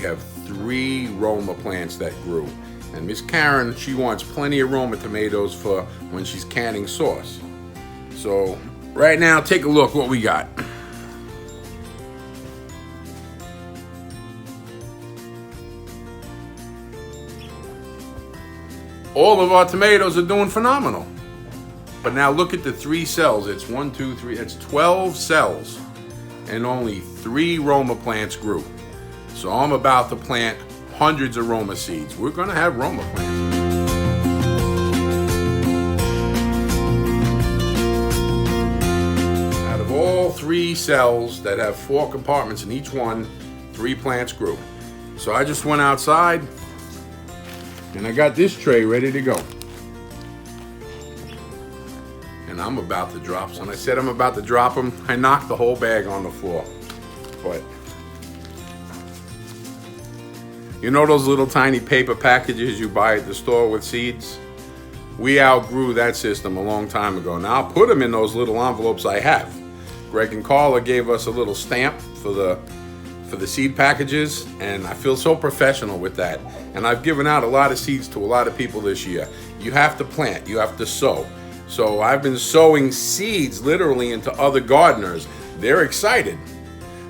have 3 Roma plants that grew. And Miss Karen, she wants plenty of Roma tomatoes for when she's canning sauce. So right now, take a look what we got. All of our tomatoes are doing phenomenal. But now look at the 3 cells. It's 1, 2, 3, it's 12 cells. And only 3 Roma plants grew. So I'm about to plant hundreds of Roma seeds. We're gonna have Roma plants. Out of all 3 cells that have 4 compartments in each one, 3 plants grew. So I just went outside and I got this tray ready to go. And I'm about to drop some. When I said I'm about to drop them, I knocked the whole bag on the floor. But you know those little tiny paper packages you buy at the store with seeds? We outgrew that system a long time ago. Now I'll put them in those little envelopes I have. Greg and Carla gave us a little stamp for the seed packages, and I feel so professional with that. And I've given out a lot of seeds to a lot of people this year. You have to plant, you have to sow. So I've been sowing seeds literally into other gardeners. They're excited.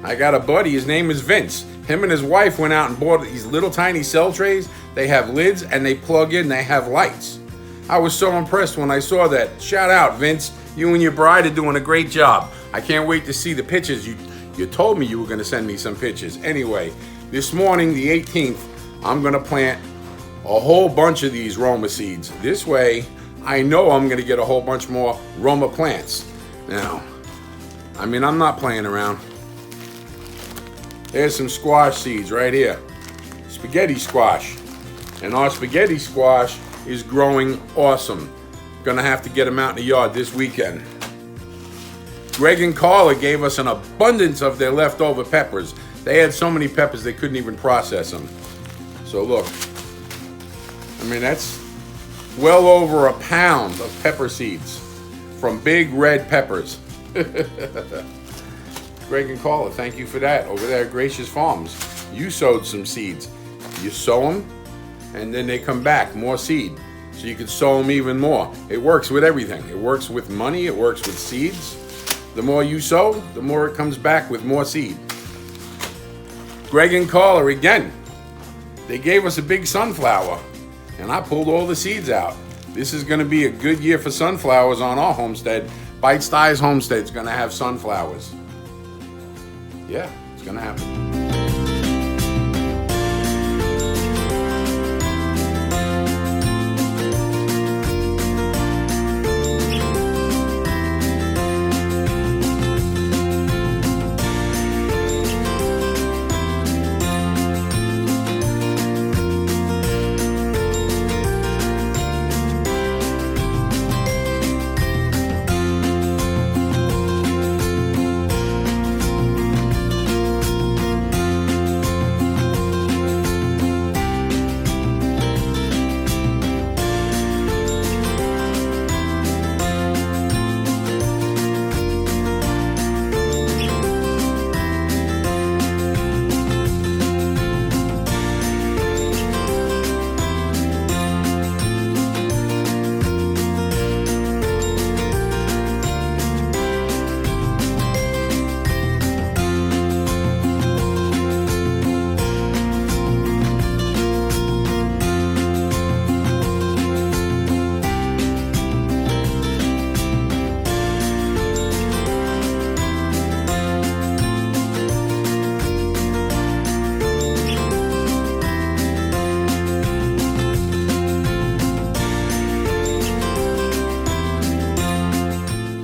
I got a buddy, his name is Vince. Him and his wife went out and bought these little tiny cell trays. They have lids and they plug in, they have lights. I was so impressed when I saw that. Shout out, Vince. You and your bride are doing a great job. I can't wait to see the pictures. You told me you were gonna send me some pictures. Anyway, this morning, the 18th, I'm gonna plant a whole bunch of these Roma seeds. This way, I know I'm gonna get a whole bunch more Roma plants. Now, I mean, I'm not playing around. There's some squash seeds right here. Spaghetti squash. And our spaghetti squash is growing awesome. Gonna have to get them out in the yard this weekend. Greg and Carla gave us an abundance of their leftover peppers. They had so many peppers they couldn't even process them. So look, I mean, that's well over a pound of pepper seeds from big red peppers. Greg and Carla, thank you for that over there at Gracious Farms. You sowed some seeds. You sow them, and then they come back, more seed. So you can sow them even more. It works with everything. It works with money, it works with seeds. The more you sow, the more it comes back with more seed. Greg and Carla, again, they gave us a big sunflower, and I pulled all the seeds out. This is gonna be a good year for sunflowers on our homestead. Bite-Size Homestead's gonna have sunflowers. Yeah, it's gonna happen.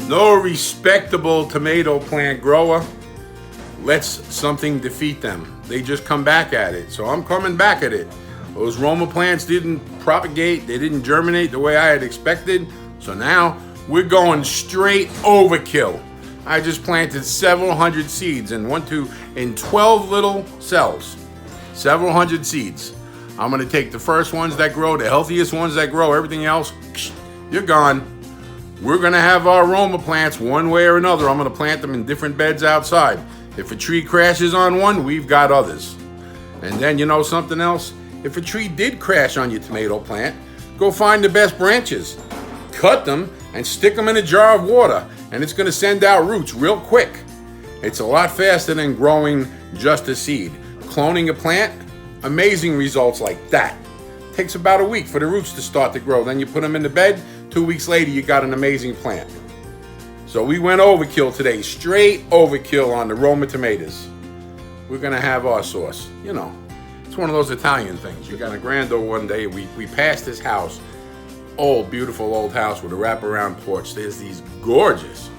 No respectable tomato plant grower lets something defeat them. They just come back at it. So I'm coming back at it. Those Roma plants didn't propagate, they didn't germinate the way I had expected. So now we're going straight overkill. I just planted several hundred seeds in 12 little cells. Several hundred seeds. I'm gonna take the first ones that grow, the healthiest ones that grow, everything else, you're gone. We're gonna have our Roma plants one way or another. I'm gonna plant them in different beds outside. If a tree crashes on one, we've got others. And then you know something else? If a tree did crash on your tomato plant, go find the best branches, cut them, and stick them in a jar of water, and it's going to send out roots real quick. It's a lot faster than growing just a seed. Cloning a plant, amazing results like that. Takes about a week for the roots to start to grow. Then you put them in the bed, 2 weeks later you got an amazing plant. So we went overkill today, straight overkill on the Roma tomatoes. We're gonna have our sauce. You know, it's one of those Italian things. You got a grando one day, we passed this house, old, beautiful old house with a wraparound porch. There's these gorgeous,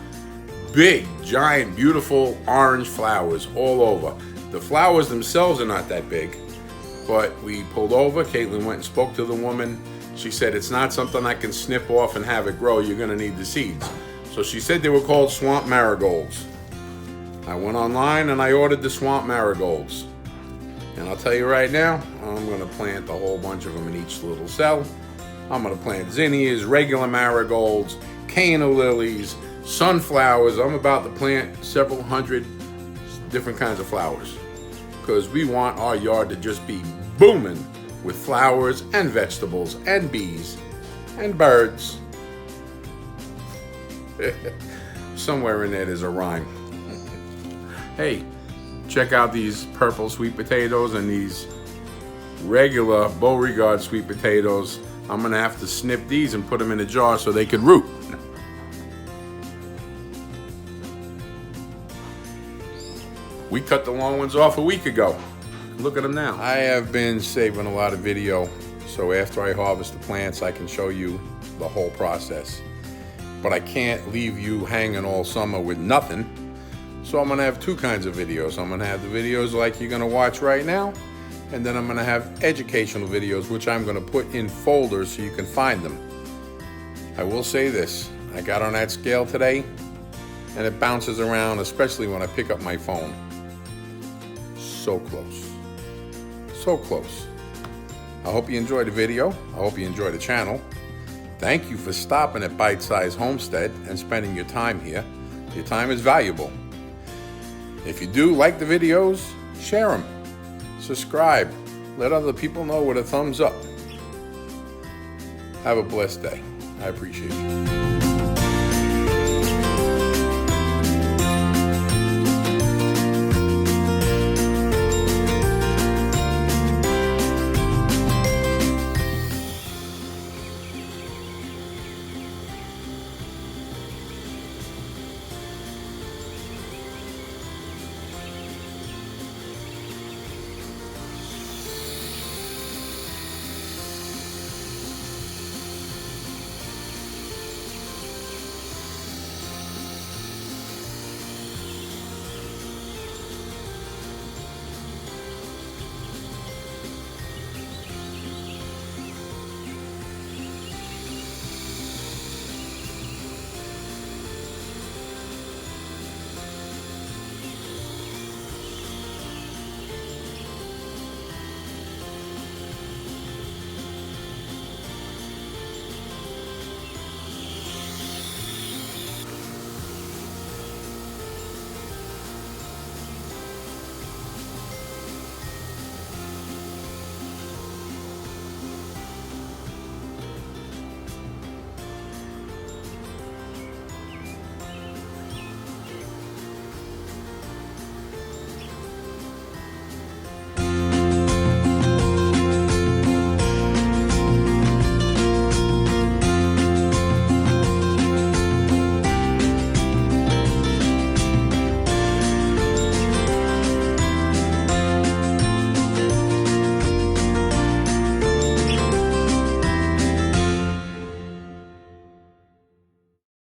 big, giant, beautiful orange flowers all over. The flowers themselves are not that big, but we pulled over. Caitlin went and spoke to the woman. She said, it's not something I can snip off and have it grow. You're gonna need the seeds. So she said they were called swamp marigolds. I went online and I ordered the swamp marigolds. And I'll tell you right now, I'm gonna plant a whole bunch of them in each little cell. I'm gonna plant zinnias, regular marigolds, cana lilies, sunflowers. I'm about to plant several hundred different kinds of flowers, because we want our yard to just be booming with flowers and vegetables and bees and birds. Somewhere in there there's a rhyme. Hey, check out these purple sweet potatoes and these regular Beauregard sweet potatoes. I'm gonna have to snip these and put them in a jar so they could root. We cut the long ones off a week ago. Look at them now. I have been saving a lot of video, so after I harvest the plants, I can show you the whole process. But I can't leave you hanging all summer with nothing. So I'm gonna have two kinds of videos. I'm gonna have the videos like you're gonna watch right now, and then I'm gonna have educational videos, which I'm gonna put in folders so you can find them. I will say this, I got on that scale today, and it bounces around, especially when I pick up my phone. So close, so close. I hope you enjoyed the video. I hope you enjoyed the channel. Thank you for stopping at Bite Size Homestead and spending your time here. Your time is valuable. If you do like the videos, share them, subscribe, let other people know with a thumbs up. Have a blessed day. I appreciate you.